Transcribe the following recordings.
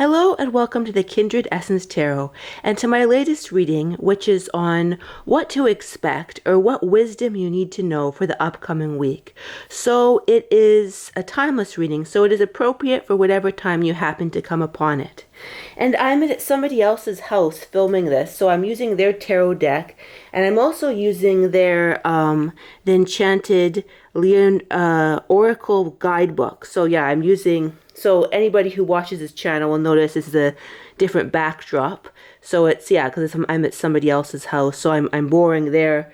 Hello and welcome to the Kindred Essence Tarot and to my latest reading, which is on what to expect or what wisdom you need to know for the upcoming week. So it is a timeless reading, so it is appropriate for whatever time you happen to come upon it. And I'm at somebody else's house filming this, so I'm using their tarot deck, and I'm also using their the Enchanted Leon Oracle guidebook. So yeah, I'm using. So anybody who watches this channel will notice this is a different backdrop. So it's, yeah, because I'm at somebody else's house, so I'm borrowing their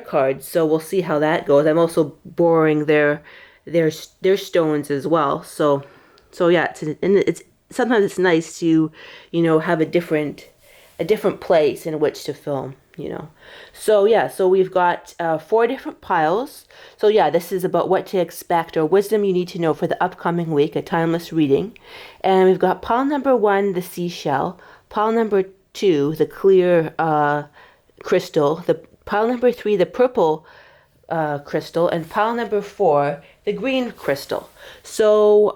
cards. So we'll see how that goes. I'm also borrowing their stones as well. So yeah, it's sometimes it's nice to, have a different place in which to film. So yeah, so we've got 4 different piles. So yeah, this is about what to expect or wisdom you need to know for the upcoming week, a timeless reading. And we've got pile number 1, the seashell, pile number 2, the clear crystal, the pile number 3, the purple crystal, and pile number 4, the green crystal. So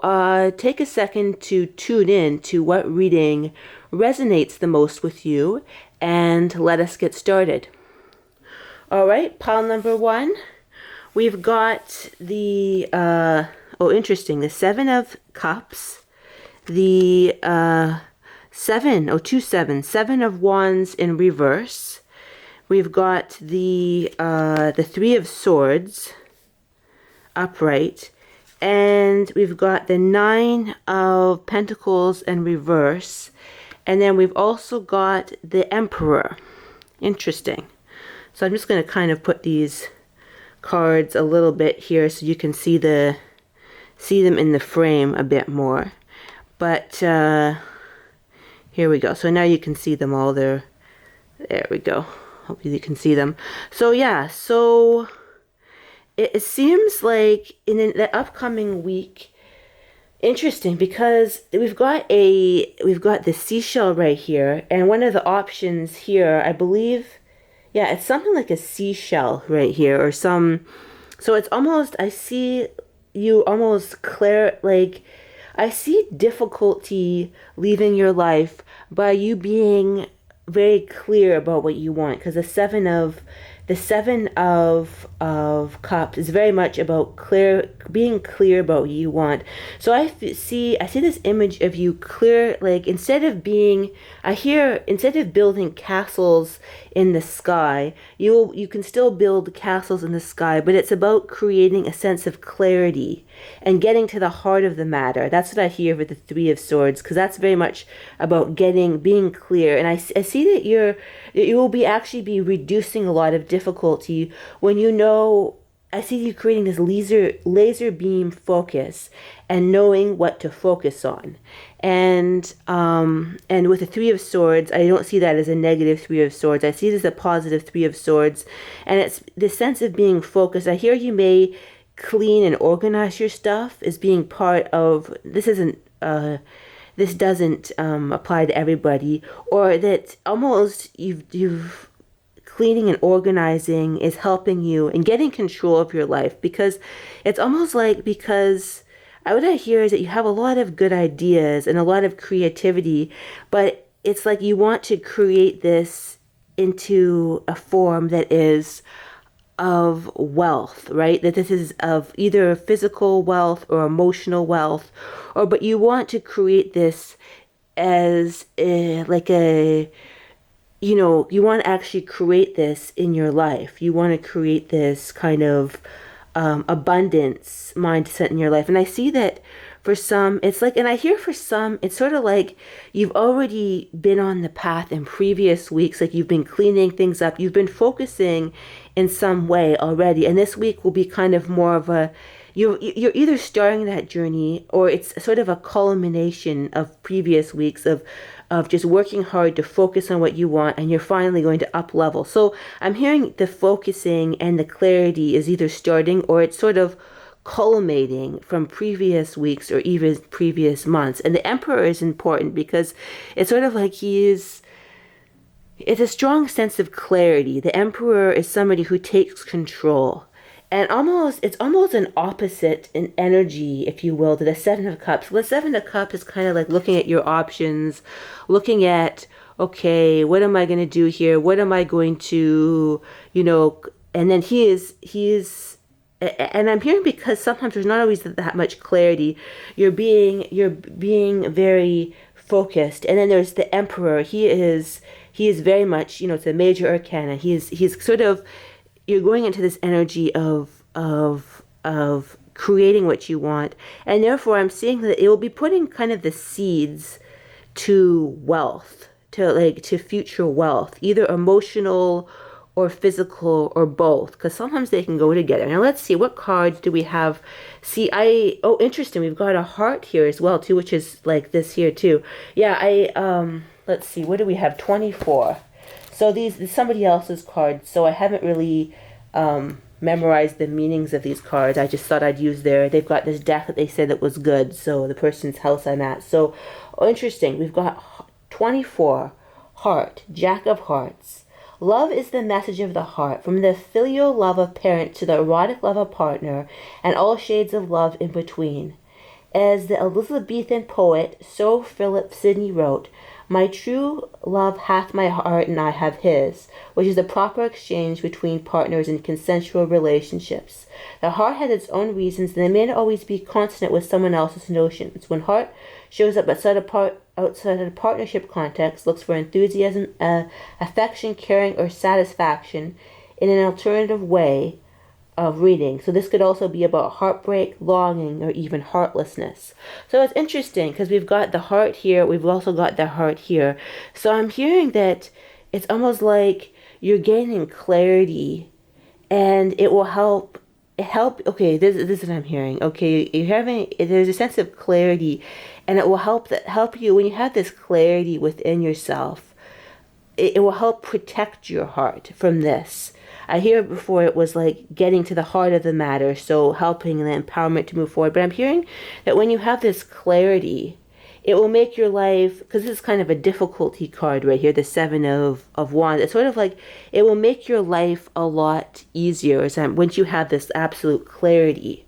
take a second to tune in to what reading resonates the most with you, and let us get started. All right, pile number 1, we've got the interesting, the 7 of Cups, the 7 of Wands in reverse. We've got the 3 of Swords upright, and we've got the 9 of Pentacles in reverse, and then we've also got the Emperor. Interesting. So I'm just going to kind of put these cards a little bit here so you can see them in the frame a bit more. But here we go. So now you can see them all there. There we go. Hopefully you can see them. So yeah, so it seems like in the upcoming week, interesting, because we've got the seashell right here, and one of the options here, I believe, yeah, it's something like a seashell right here, or some. So it's almost, I see you almost I see difficulty leaving your life by you being very clear about what you want, because the 7 of Cups is very much about being clear about what you want. So I see this image of you clear, like instead of building castles in the sky, you can still build castles in the sky, but it's about creating a sense of clarity and getting to the heart of the matter. That's what I hear with the 3 of Swords, because that's very much about being clear. And I see that you will actually be reducing a lot of difficulty when I see you creating this laser beam focus and knowing what to focus on. And with the 3 of Swords, I don't see that as a negative 3 of Swords. I see it as a positive 3 of Swords. And it's the sense of being focused. I hear you may clean and organize your stuff as being part of, this doesn't apply to everybody, or that almost you've cleaning and organizing is helping you in getting control of your life, because it's almost like, because what I hear is that you have a lot of good ideas and a lot of creativity, but it's like you want to create this into a form that is of wealth, right? That this is of either physical wealth or emotional wealth, but you want to create this as you want to actually create this in your life. You want to create this kind of abundance mindset in your life. And I see that for some, it's like, and I hear for some, it's sort of like you've already been on the path in previous weeks, like you've been cleaning things up, you've been focusing in some way already. And this week will be kind of more of you're either starting that journey, or it's sort of a culmination of previous weeks of just working hard to focus on what you want, and you're finally going to up level. So I'm hearing the focusing and the clarity is either starting, or it's sort of culminating from previous weeks or even previous months. And the Emperor is important because it's sort of like it's a strong sense of clarity. The Emperor is somebody who takes control. and it's almost an opposite in energy, if you will, to the Seven of Cups. Well, the Seven of Cups is kind of like looking at your options, looking at, okay, what am I going to do here? What am I going to, and then and I'm hearing, because sometimes there's not always that much clarity. You're being very focused, and then there's the Emperor. He is very much, it's a major arcana. He's sort of, you're going into this energy of creating what you want, and therefore I'm seeing that it will be putting kind of the seeds to wealth, to future wealth, either emotional or physical or both, because sometimes they can go together. Now let's see, what cards do we have? See, oh, interesting, we've got a heart here as well too, which is like this here too. Yeah, let's see, what do we have? 24. So these is somebody else's cards, so I haven't really memorized the meanings of these cards. I just thought I'd use they've got this deck that they said that was good, so the person's house I'm at. So, oh, interesting, we've got 24, heart, Jack of Hearts. Love is the message of the heart, from the filial love of parent to the erotic love of partner, and all shades of love in between. As the Elizabethan poet Sir Philip Sidney wrote, "My true love hath my heart and I have his," which is the proper exchange between partners in consensual relationships. The heart has its own reasons, and they may not always be consonant with someone else's notions. When heart shows up outside of the partnership context, looks for enthusiasm, affection, caring, or satisfaction in an alternative way of reading. So this could also be about heartbreak, longing, or even heartlessness. So it's interesting because we've got the heart here, we've also got the heart here. So I'm hearing that it's almost like you're gaining clarity, and it will help. Okay, this is what I'm hearing. Okay, there's a sense of clarity, and it will help you when you have this clarity within yourself. It will help protect your heart from this. I hear before it was like getting to the heart of the matter, so helping the empowerment to move forward. But I'm hearing that when you have this clarity, it will make your life, because this is kind of a difficulty card right here, the Seven of Wands. It's sort of like it will make your life a lot easier once you have this absolute clarity.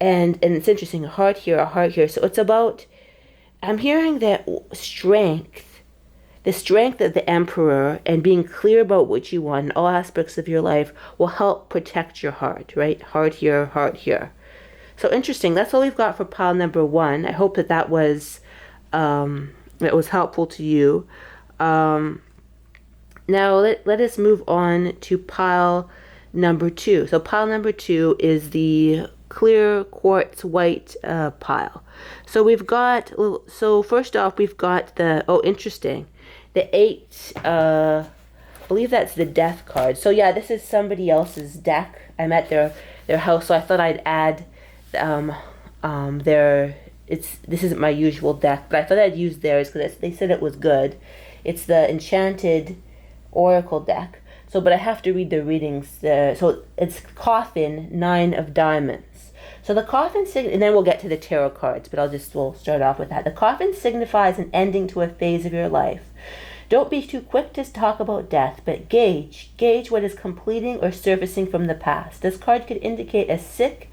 And it's interesting, a heart here. So it's about, I'm hearing that strength, the strength of the Emperor, and being clear about what you want in all aspects of your life will help protect your heart, right? Heart here, heart here. So interesting. That's all we've got for pile number 1. I hope that was helpful to you. Now let us move on to pile number 2. So pile number 2 is the clear quartz white pile. So we've got, so first off, we've got interesting, the 8, I believe that's the death card. So yeah, this is somebody else's deck. I'm at their house, so I thought I'd add this isn't my usual deck, but I thought I'd use theirs because they said it was good. It's the Enchanted Oracle deck. So, but I have to read the readings. So it's Coffin, 9 of Diamonds. So the coffin, and then we'll get to the tarot cards, but we'll start off with that. The coffin signifies an ending to a phase of your life. Don't be too quick to talk about death, but gauge what is completing or surfacing from the past. This card could indicate a sick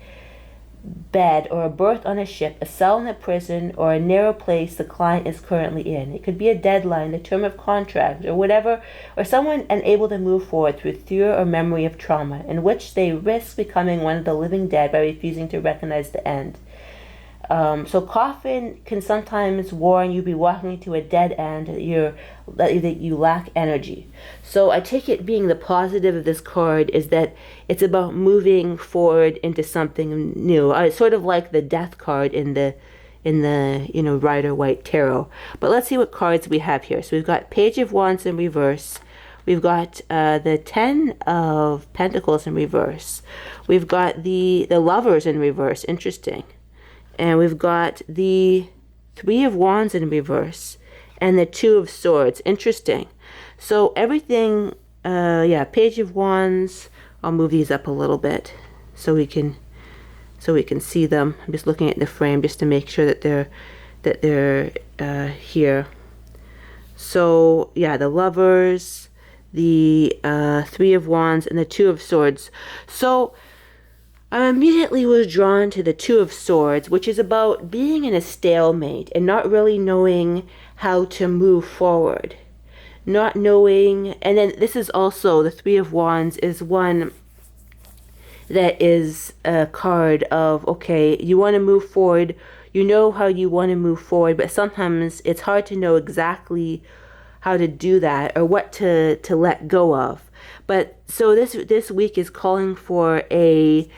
bed or a berth on a ship, a cell in a prison, or a narrow place the client is currently in. It could be a deadline, a term of contract, or whatever, or someone unable to move forward through fear or memory of trauma, in which they risk becoming one of the living dead by refusing to recognize the end. So coffin can sometimes warn you be walking into a dead end, that you lack energy. So I take it being the positive of this card is that it's about moving forward into something new. It's sort of like the death card in the Rider-Waite Tarot. But let's see what cards we have here. So we've got Page of Wands in reverse. We've got the 10 of Pentacles in reverse. We've got the Lovers in reverse. Interesting. And we've got the 3 of Wands in reverse and the 2 of Swords. Interesting. So everything, Page of Wands. I'll move these up a little bit so we can see them. I'm just looking at the frame just to make sure that they're here. So yeah, the Lovers, the 3 of Wands, and the 2 of Swords. So I immediately was drawn to the Two of Swords, which is about being in a stalemate and not really knowing how to move forward. Not knowing, and then this is also the Three of Wands is one that is a card of, okay, you want to move forward, you know how you want to move forward, but sometimes it's hard to know exactly how to do that or what to let go of. But so this week is calling for a,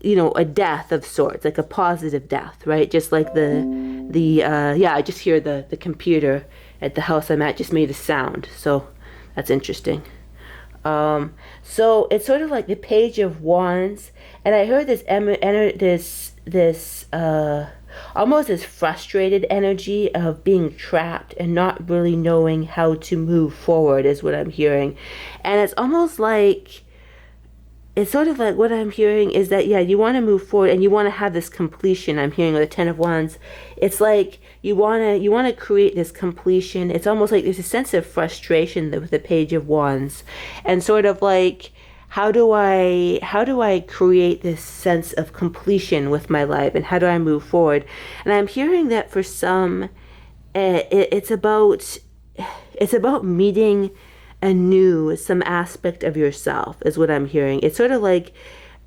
you know, a death of sorts, like a positive death, right? Just like yeah, I just hear the computer at the house I'm at just made a sound, so that's interesting. So it's sort of like the Page of Wands, and I heard this almost this frustrated energy of being trapped and not really knowing how to move forward is what I'm hearing, and it's sort of like what I'm hearing is that, yeah, you want to move forward and you want to have this completion. I'm hearing with the Ten of Wands. It's like you want to create this completion. It's almost like there's a sense of frustration with the Page of Wands, and sort of like, how do I create this sense of completion with my life, and how do I move forward? And I'm hearing that for some, it's about meeting anew some aspect of yourself is what I'm hearing. It's sort of like,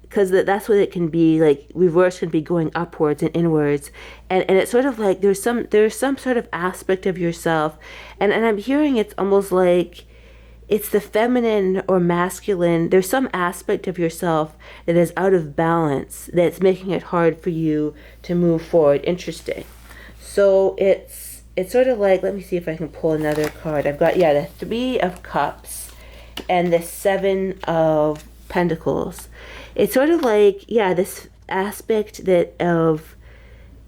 because that's what it can be like. Reverse can be going upwards and inwards, and it's sort of like there's some sort of aspect of yourself, and I'm hearing it's almost like it's the feminine or masculine. There's some aspect of yourself that is out of balance that's making it hard for you to move forward. Interesting. So it's sort of like, let me see if I can pull another card. I've got, yeah, the Three of Cups and the Seven of Pentacles. It's sort of like, yeah, this aspect that of,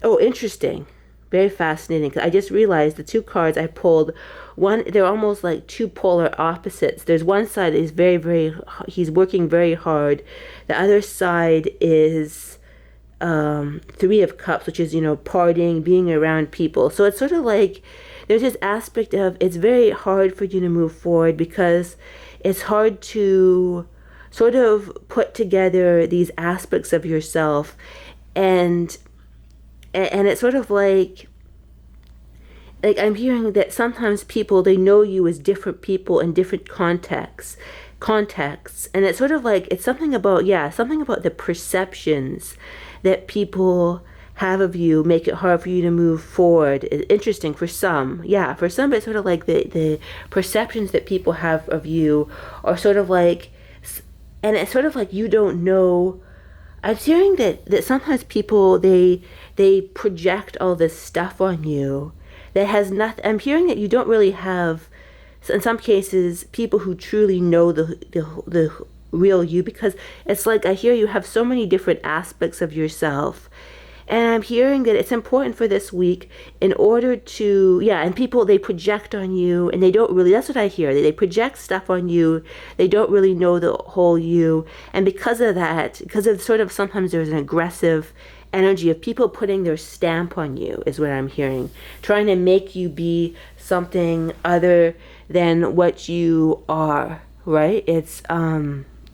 oh, interesting. Very fascinating. 'Cause I just realized the two cards I pulled, one, they're almost like two polar opposites. There's one side is he's working very hard. The other side is Three of Cups, which is, partying, being around people. So it's sort of like there's this aspect of it's very hard for you to move forward because it's hard to sort of put together these aspects of yourself, and it's sort of like I'm hearing that sometimes people, they know you as different people in different contexts, and it's sort of like it's something about, yeah, something about the perceptions that people have of you make it hard for you to move forward. Interesting for some, yeah, for some it's sort of like the perceptions that people have of you are sort of like, and it's sort of like you don't know. I'm hearing that sometimes people, they project all this stuff on you that has nothing. I'm hearing that you don't really have, in some cases, people who truly know the real you, because it's like I hear you have so many different aspects of yourself. And I'm hearing that it's important for this week in order to, yeah, and people, they project on you and they don't really, that's what I hear. They project stuff on you. They don't really know the whole you. And because of that, because of sort of sometimes there's an aggressive energy of people putting their stamp on you is what I'm hearing. Trying to make you be something other than what you are, right? It's,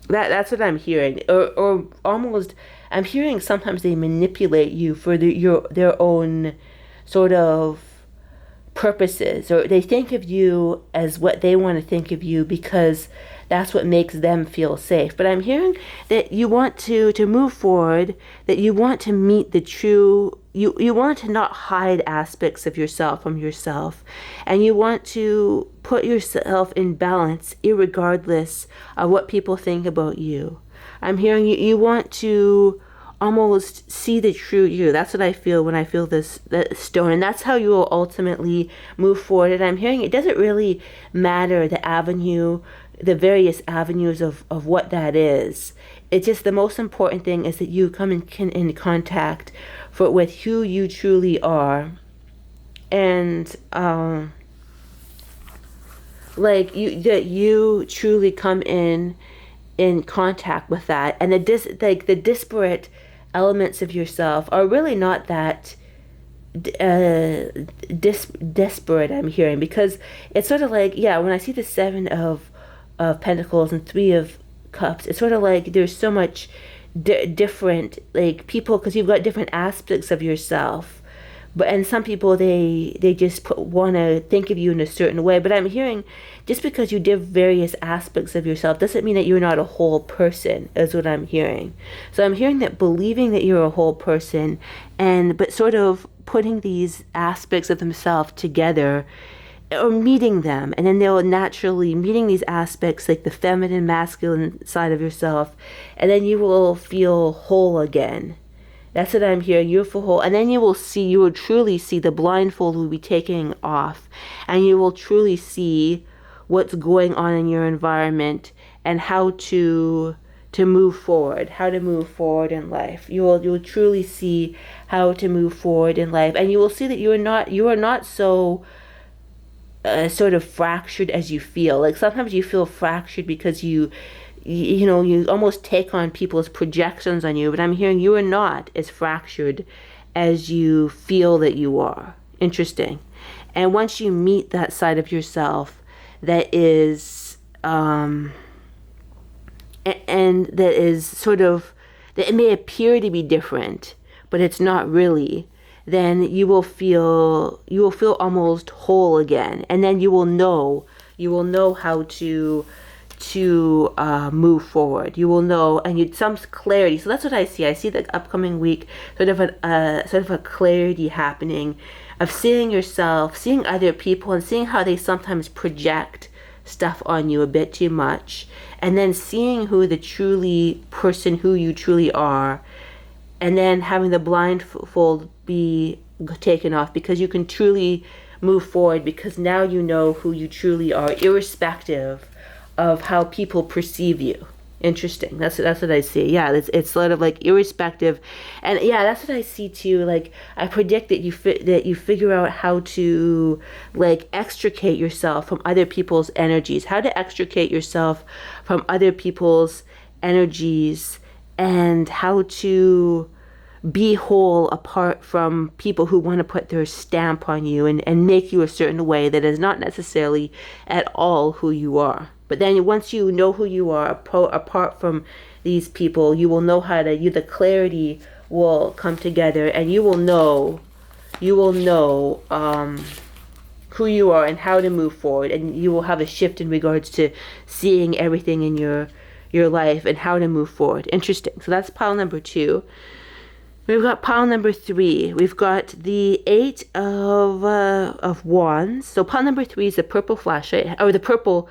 that's what I'm hearing. Or almost, I'm hearing sometimes they manipulate you for their own sort of purposes, or they think of you as what they want to think of you because that's what makes them feel safe. But I'm hearing that you want to move forward, that you want to meet the true, you want to not hide aspects of yourself from yourself, and you want to put yourself in balance irregardless of what people think about you. I'm hearing you want to almost see the true you. That's what I feel when I feel that stone, and that's how you will ultimately move forward. And I'm hearing it doesn't really matter the avenue, the various avenues of what that is. It's just the most important thing is that you come in contact with who you truly are, and like that you truly come in contact with that, and the disparate elements of yourself are really not that desperate, I'm hearing, because it's sort of like, yeah, when I see the Seven of Pentacles and Three of Cups, it's sort of like there's so much different, like people, because you've got different aspects of yourself. But and some people, they just want to think of you in a certain way. But I'm hearing, just because you did various aspects of yourself doesn't mean that you're not a whole person, is what I'm hearing. So I'm hearing that believing that you're a whole person, and but sort of putting these aspects of themselves together, or meeting them, and then they'll naturally meeting these aspects, like the feminine, masculine side of yourself, and then you will feel whole again. That's what I'm hearing. You're for whole. And then you will truly see, the blindfold will be taken off, and you will truly see what's going on in your environment, and how to move forward, how to move forward in life. You'll truly see how to move forward in life, and you will see that you are not so sort of fractured as you feel. Like sometimes you feel fractured because you know, you almost take on people's projections on you, but I'm hearing you are not as fractured as you feel that you are. Interesting. And once you meet that side of yourself that is and that is sort of, that it may appear to be different, but it's not really, then you will feel almost whole again, and then you will know how to move forward. You will know, and you some clarity. So that's what I see. I see the upcoming week sort of a clarity happening, of seeing yourself, seeing other people, and seeing how they sometimes project stuff on you a bit too much, and then seeing who you truly are, and then having the blindfold be taken off, because you can truly move forward, because now you know who you truly are, irrespective of how people perceive you. Interesting. That's what I see. Yeah, it's sort of like irrespective, and yeah, that's what I see too. Like I predict that you figure out how to like extricate yourself from other people's energies, how to extricate yourself from other people's energies, and how to be whole apart from people who want to put their stamp on you, and make you a certain way that is not necessarily at all who you are. But then once you know who you are, apart from these people, you will know the clarity will come together, and you will know who you are and how to move forward, and you will have a shift in regards to seeing everything in your life and how to move forward. Interesting. So that's pile number 2. We've got pile number 3. We've got the 8 of wands. So pile number 3 is the purple flashlight, or the purple.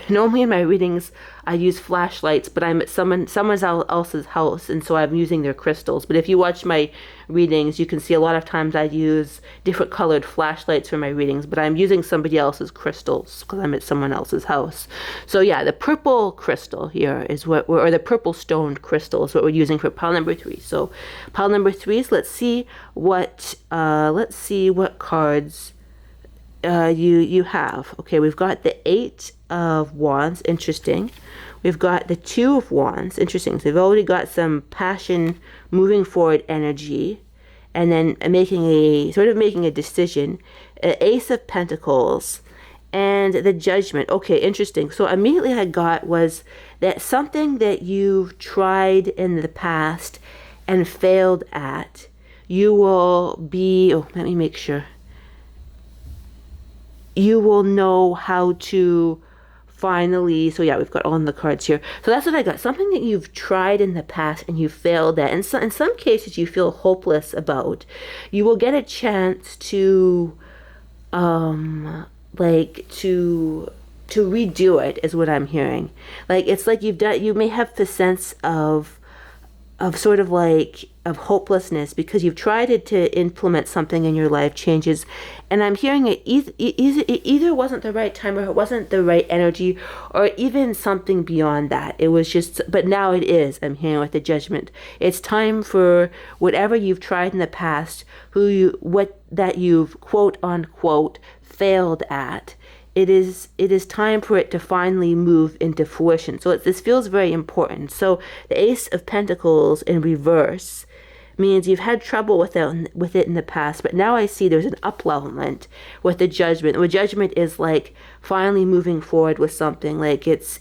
Normally in my readings I use flashlights, but I'm at someone else's house, and so I'm using their crystals. But if you watch my readings, you can see a lot of times I use different colored flashlights for my readings, but I'm using somebody else's crystals because I'm at someone else's house. So yeah, the purple crystal here is or the purple stoned crystal is what we're using for pile number 3. So pile number 3 is, let's see what cards you have. Okay, we've got the 8 of wands. Interesting. We've got the 2 of wands. Interesting. So we've already got some passion, moving forward energy, and then making a decision. Ace of Pentacles and the Judgment. Okay, interesting. So immediately I got was that something that you've tried in the past and failed at, you will be, let me make sure. You will know how to finally, so yeah, we've got all the cards here. So that's what I got. Something that you've tried in the past and you failed at, and so, in some cases you feel hopeless about. You will get a chance to, to redo it, is what I'm hearing. Like it's like you may have the sense of sort of like of hopelessness because you've tried to implement something in your life, changes, and I'm hearing it either wasn't the right time, or it wasn't the right energy, or even something beyond that. It was just, but now it is. I'm hearing with the Judgment. It's time for whatever you've tried in the past, that you've quote unquote failed at. It is time for it to finally move into fruition. So this feels very important. So the Ace of Pentacles in reverse means you've had trouble with it in the past, but now I see there's an uplevelment with the Judgment. The Judgment is like finally moving forward with something. Like it's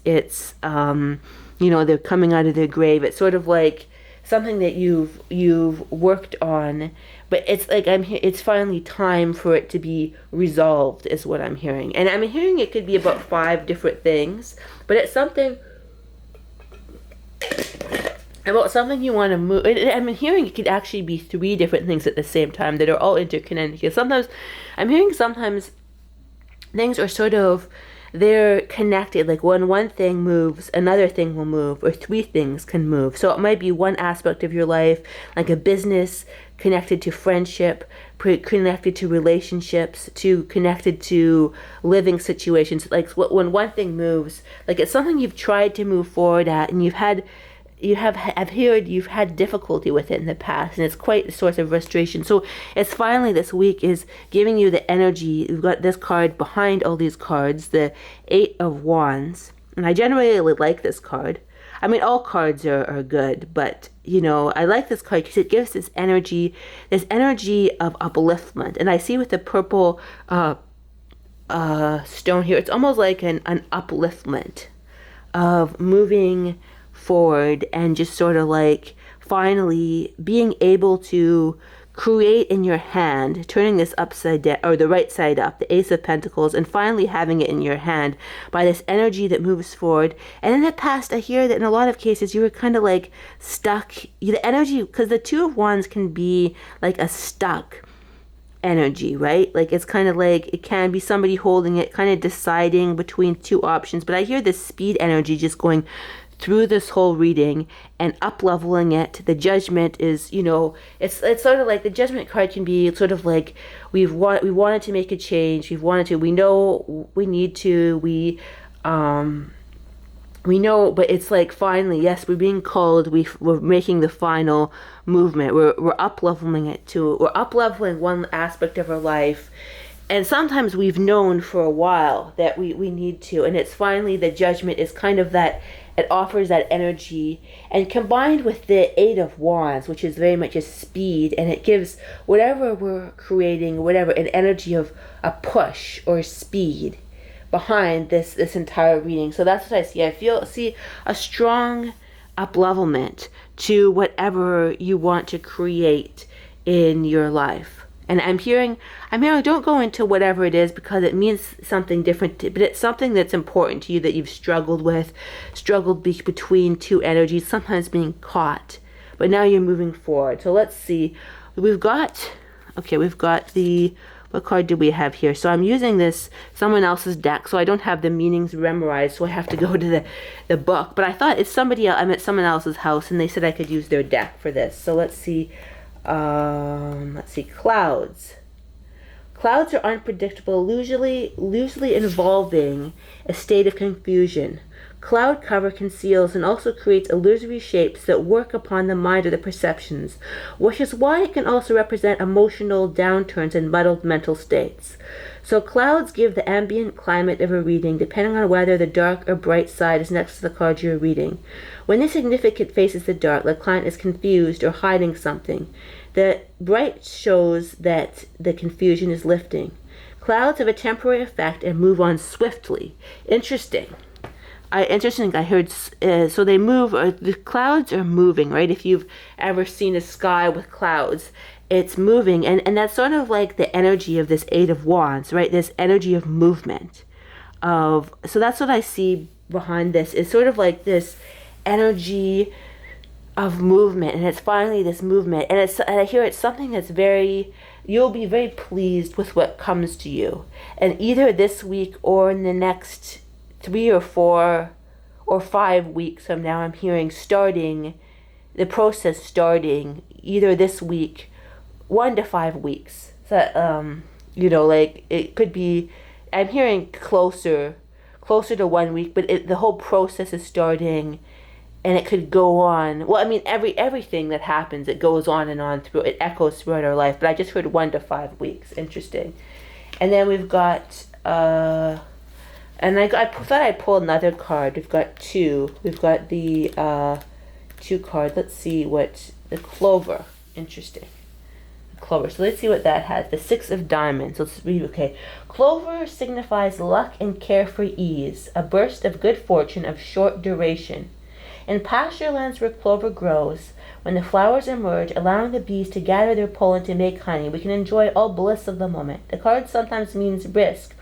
they're coming out of their grave. It's sort of like something that you've worked on, but it's like it's finally time for it to be resolved, is what I'm hearing. And I'm hearing it could be about 5 different things, but it's something about something you want to move. I'm hearing it could actually be 3 different things at the same time that are all interconnected. Because sometimes I'm hearing things are sort of, they're connected. Like when one thing moves, another thing will move, or 3 things can move. So it might be one aspect of your life, like a business connected to friendship, connected to relationships, connected to living situations. Like when one thing moves, like it's something you've tried to move forward at, and I've heard you've had difficulty with it in the past, and it's quite a source of frustration. So it's finally this week is giving you the energy. We've got this card behind all these cards, the 8 of Wands. And I generally like this card. I mean, all cards are good, but, I like this card because it gives this energy of upliftment. And I see with the purple stone here, it's almost like an upliftment of moving forward and just sort of like finally being able to create in your hand, turning this upside down, or the right side up, the Ace of Pentacles, and finally having it in your hand by this energy that moves forward. And in the past, I hear that in a lot of cases, you were kind of like stuck. The energy, because the 2 of Wands can be like a stuck energy, right? Like it's kind of like, it can be somebody holding it, kind of deciding between 2 options. But I hear this speed energy just going through this whole reading and up-leveling it. The Judgment is, it's sort of like the Judgment card can be sort of like we wanted to make a change, we know we need to, we know, but it's like finally, yes, we're being called, we're making the final movement, we're up-leveling we're up-leveling one aspect of our life. And sometimes we've known for a while that we need to, and it's finally, the Judgment is kind of that, it offers that energy, and combined with the 8 of Wands, which is very much a speed, and it gives whatever we're creating, an energy of a push or speed behind this entire reading. So that's what I see. I see a strong up-levelment to whatever you want to create in your life. And I'm hearing, don't go into whatever it is because it means something different, but it's something that's important to you that you've struggled between 2 energies, sometimes being caught, but now you're moving forward. So let's see. We've got what card do we have here? So I'm using someone else's deck, so I don't have the meanings memorized, so I have to go to the book. But I thought I'm at someone else's house, and they said I could use their deck for this. So let's see. Clouds. Clouds are unpredictable, loosely involving a state of confusion. Cloud cover conceals and also creates illusory shapes that work upon the mind or the perceptions, which is why it can also represent emotional downturns and muddled mental states. So clouds give the ambient climate of a reading depending on whether the dark or bright side is next to the card you're reading. When the significant faces the dark, the client is confused or hiding something. The bright shows that the confusion is lifting. Clouds have a temporary effect and move on swiftly. Interesting. I heard, so they move, the clouds are moving, right? If you've ever seen a sky with clouds, it's moving. And that's sort of like the energy of this 8 of Wands, right? This energy of movement. So that's what I see behind this. It's sort of like this energy of movement. And it's finally this movement. And I hear it's something that's you'll be very pleased with what comes to you. And either this week or in the next 3 or 4 or 5 weeks from now, I'm hearing the process starting either this week, 1 to 5 weeks. So, like it could be, I'm hearing closer to 1 week, but the whole process is starting, and it could go on. Well, I mean, everything that happens, it goes on and on it echoes throughout our life, but I just heard 1 to 5 weeks. Interesting. And then we've got, and I thought I'd pull another card. We've got 2. We've got the 2 card. Let's see what the Clover. Interesting. Clover. So let's see what that has. The 6 of Diamonds. Let's read. Okay. Clover signifies luck and carefree ease, a burst of good fortune of short duration. In pasture lands where clover grows, when the flowers emerge, allowing the bees to gather their pollen to make honey, we can enjoy all bliss of the moment. The card sometimes means risk,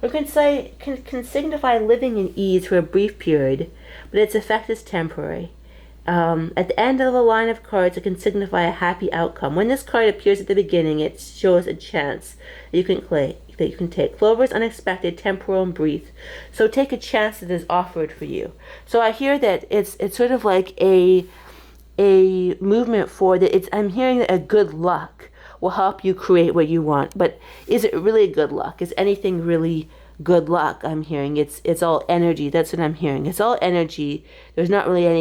or can signify living in ease for a brief period, but its effect is temporary. At the end of the line of cards, it can signify a happy outcome. When this card appears at the beginning, it shows a chance that you can take. Clover is unexpected, temporal, and brief. So take a chance that is offered for you. So I hear that it's sort of like a movement for that. I'm hearing that a good luck will help you create what you want. But is it really good luck? Is anything really good luck? I'm hearing it's all energy. That's what I'm hearing. It's all energy. There's not really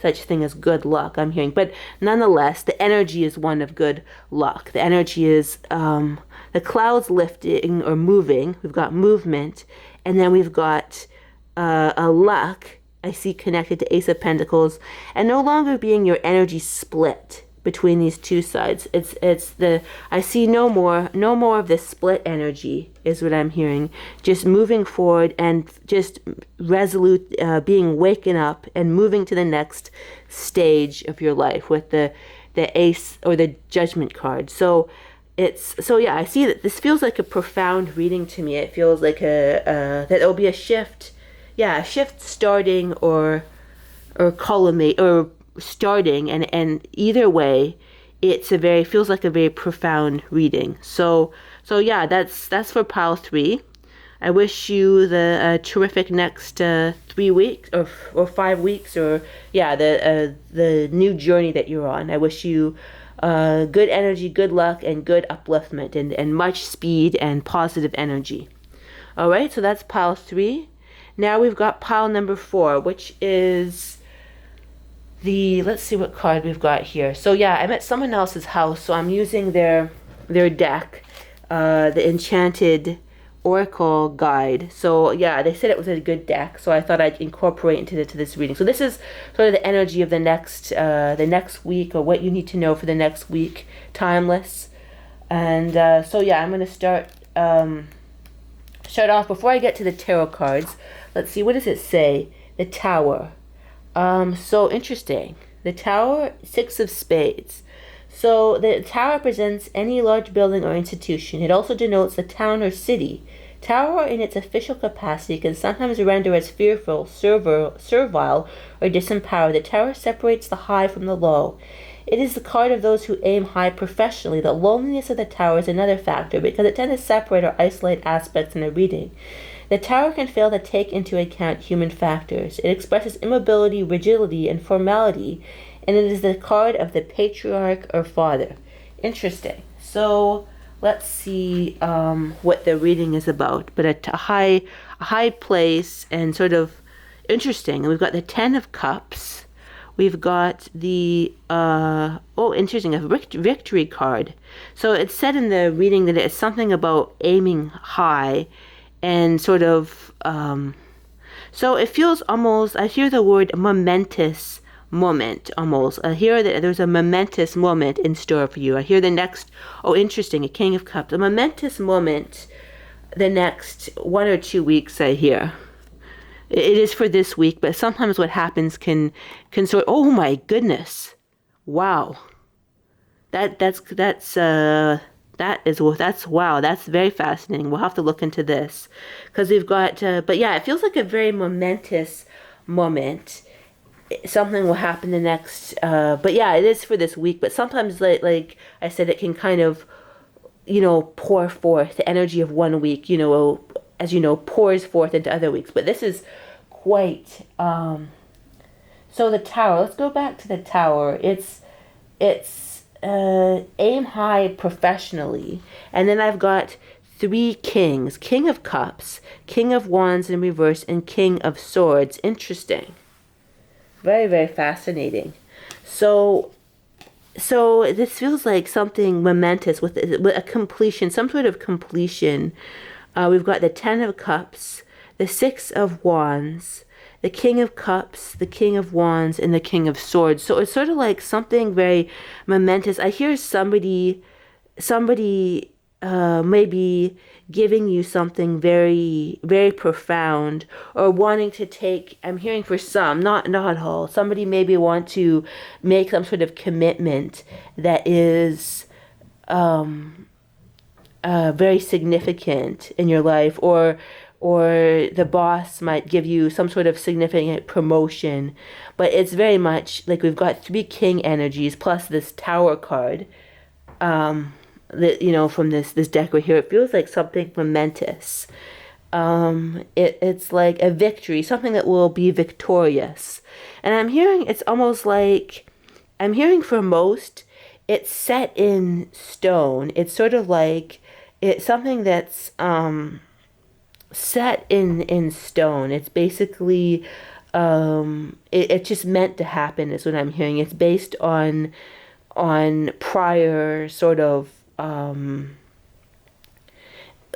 such thing as good luck, I'm hearing. But nonetheless, the energy is one of good luck. The energy is the clouds lifting or moving. We've got movement, and then we've got a luck I see connected to Ace of Pentacles, and no longer being your energy split between these two sides. I see no more of this split energy is what I'm hearing. Just moving forward and just resolute, being waken up and moving to the next stage of your life with the Ace or the Judgment card. So yeah, I see that this feels like a profound reading to me. It feels like that there'll be a shift. Yeah, a shift starting or culminate or starting, and either way feels like a very profound reading. So yeah, that's for pile 3. I wish you the terrific next 3 weeks or 5 weeks, or yeah, the new journey that you're on. I wish you good energy, good luck, and good upliftment, and much speed and positive energy. All right, so that's pile 3. Now we've got pile number 4, which is let's see what card we've got here. So yeah, I'm at someone else's house, so I'm using their deck, the Enchanted Oracle Guide. So yeah, they said it was a good deck, so I thought I'd incorporate into this reading. So this is sort of the energy of the next week, or what you need to know for the next week, timeless. And so yeah, I'm going to start off. Before I get to the tarot cards, let's see, what does it say? The Tower. So interesting. The Tower, 6 of Spades. So the Tower represents any large building or institution. It also denotes the town or city. Tower in its official capacity can sometimes render as fearful, servile, or disempowered. The Tower separates the high from the low. It is the card of those who aim high professionally. The loneliness of the Tower is another factor, because it tends to separate or isolate aspects in a reading. The Tower can fail to take into account human factors. It expresses immobility, rigidity, and formality, and it is the card of the patriarch or father. Interesting. So let's see what the reading is about. But a high place, and sort of interesting. And we've got the 10 of Cups. We've got the interesting, a victory card. So it said in the reading that it's something about aiming high. And sort of, so it feels almost, I hear the word momentous moment almost. I hear that there's a momentous moment in store for you. I hear the next, interesting, a King of Cups. A momentous moment the next 1 or 2 weeks, I hear. It is for this week, but sometimes what happens can sort, oh my goodness. Wow. That's wow, that's very fascinating. We'll have to look into this, because we've got, but yeah, it feels like a very momentous moment. Something will happen the next, but yeah, it is for this week. But sometimes, like I said, it can kind of, pour forth the energy of 1 week, as pours forth into other weeks. But this is quite, so the Tower, let's go back to the Tower. It's aim high professionally, and then I've got 3 kings: King of Cups, King of Wands in reverse, and King of Swords. Interesting. Very, very fascinating. So this feels like something momentous with a completion, some sort of completion. We've got the 10 of Cups, the 6 of Wands, the King of Cups, the King of Wands, and the King of Swords. So it's sort of like something very momentous. I hear somebody maybe giving you something very, very profound, or wanting to take, I'm hearing for some, not all, somebody maybe want to make some sort of commitment that is very significant in your life, or the boss might give you some sort of significant promotion. But it's very much like we've got three king energies plus this tower card, that, from this deck right here. It feels like something momentous. It's like a victory, something that will be victorious. And I'm hearing, it's almost like, I'm hearing for most, it's set in stone. It's sort of like, it's something that's set in stone. It's basically, it's just meant to happen is what I'm hearing. It's based on prior sort of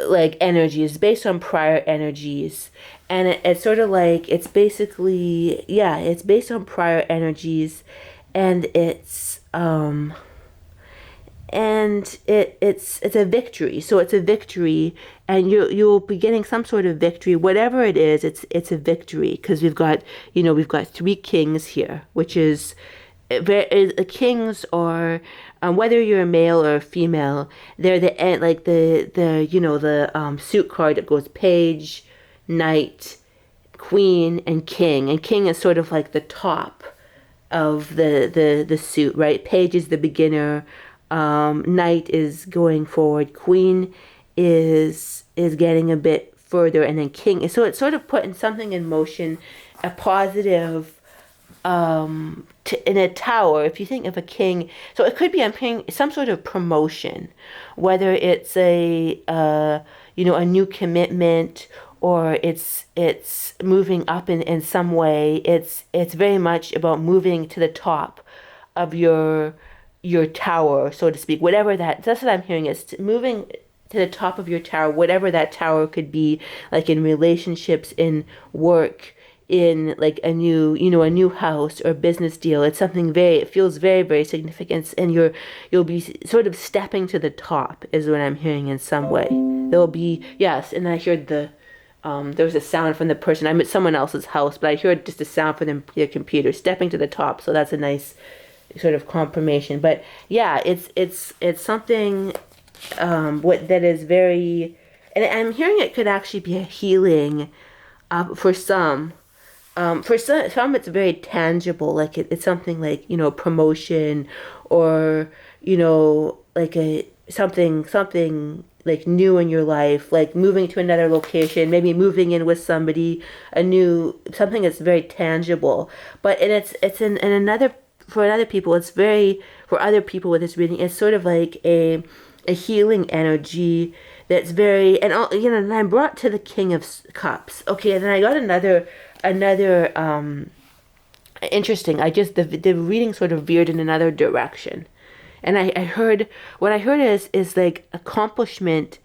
like energies, based on prior energies. And it's sort of like, it's basically, yeah, it's based on prior energies. And it's it's a victory. So it's a victory, and you'll be getting some sort of victory, whatever it is. It's a victory, because we've got three kings here, which is kings, or whether you're a male or a female, they're the suit card that goes page, knight, queen, and king. And king is sort of like the top of the suit, right? Page is the beginner. Knight is going forward. Queen is getting a bit further, and then king. So it's sort of putting something in motion, a positive, in a tower. If you think of a king, so it could be, I'm hearing some sort of promotion, whether it's a new commitment, or it's moving up in some way. It's very much about moving to the top of your tower, so to speak. That's what I'm hearing, is moving to the top of your tower, whatever that tower could be, like in relationships, in work, in like a new house or business deal. It's something it feels very, very significant, and you'll be sort of stepping to the top is what I'm hearing in some way. There'll be, yes, and I heard there was a sound from the person. I'm at someone else's house, but I heard just a sound from their computer stepping to the top. So that's a nice sort of confirmation. But yeah, it's something that is very, and I'm hearing it could actually be a healing for some. For some it's very tangible, like it's something like promotion, or like something like new in your life, like moving to another location, maybe moving in with somebody, something that's very tangible. But it's in another, for other people, for other people with this reading, it's sort of like a healing energy that's very, and and I'm brought to the King of Cups. Okay, and then I got another interesting. The reading sort of veered in another direction. And I heard, what I heard is like accomplishment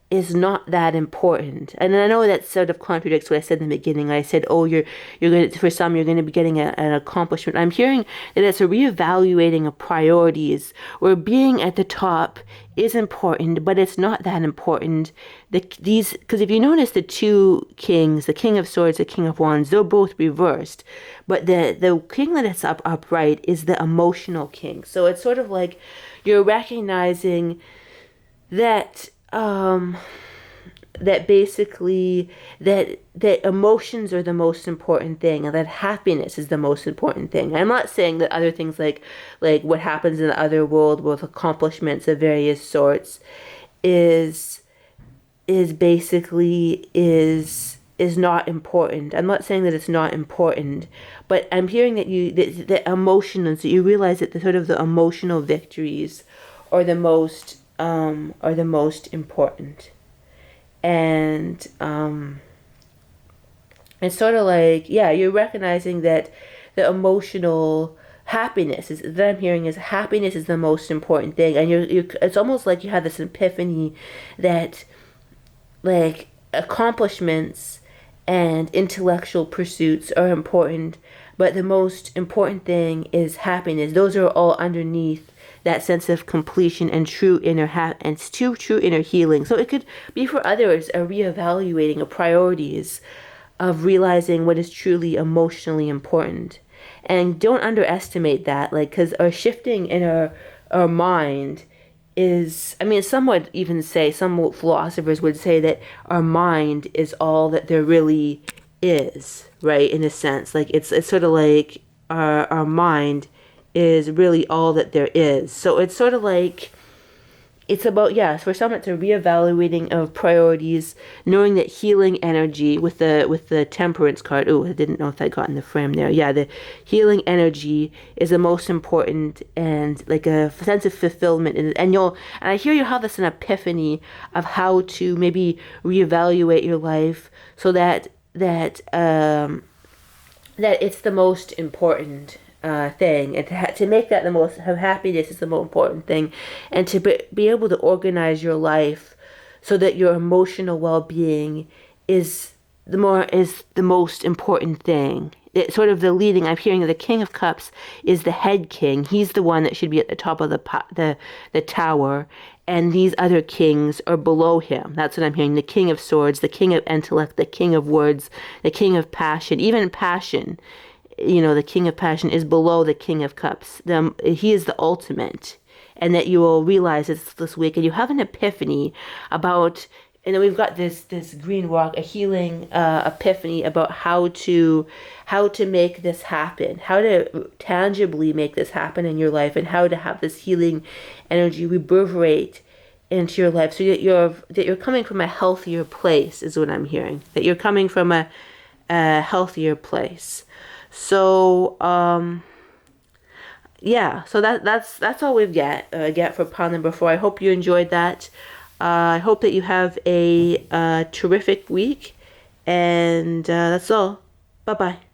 is not that important. And I know that sort of contradicts what I said in the beginning. I said, oh, you're going to, for some, you're going to be getting an accomplishment. I'm hearing that it's a reevaluating of priorities, where being at the top is important, but it's not that important. Because if you notice, the two kings, the King of Swords, the King of Wands, they're both reversed. But the king that is upright is the emotional king. So it's sort of like you're recognizing that that basically that emotions are the most important thing, and that happiness is the most important thing. I'm not saying that other things like what happens in the other world with accomplishments of various sorts is basically not important. I'm not saying that it's not important, but I'm hearing that the emotions, that you realize that the emotional victories are the most important. And it's sort of like, yeah, you're recognizing that the emotional happiness is, that I'm hearing, is happiness is the most important thing. And it's almost like you have this epiphany that like accomplishments and intellectual pursuits are important, but the most important thing is happiness. Those are all underneath that sense of completion and true inner and true inner healing. So it could be for others a reevaluating of priorities, of realizing what is truly emotionally important. And don't underestimate that, like, because our shifting in our mind is, I mean, some would even say, some philosophers would say that our mind is all that there really is, right? In a sense, like it's sort of like our mind is really all that there is. So it's sort of like, it's about, yes, for some it's a reevaluating of priorities, knowing that healing energy with the temperance card. Oh, I didn't know if I got in the frame there. Yeah, the healing energy is the most important, and like a sense of fulfillment. And I hear you have this an epiphany of how to maybe reevaluate your life so that it's the most important thing, and to make that the most, have happiness is the most important thing, and to be able to organize your life so that your emotional well-being is the most important thing. It's sort of the leading. I'm hearing the King of Cups is the head king. He's the one that should be at the top of the tower, and these other kings are below him. That's what I'm hearing. The King of Swords, the King of Intellect, the King of Words, the King of Passion, even passion. The King of Passion is below the King of Cups. He is the ultimate. And that you will realize this week, and you have an epiphany about, and then we've got this green rock, a healing epiphany about how to make this happen, how to tangibly make this happen in your life, and how to have this healing energy reverberate into your life, so that you're coming from a healthier place, is what I'm hearing. That you're coming from a healthier place. So yeah, so that's all we get for pile number 4. I hope you enjoyed that. I hope that you have a terrific week, and that's all. Bye bye.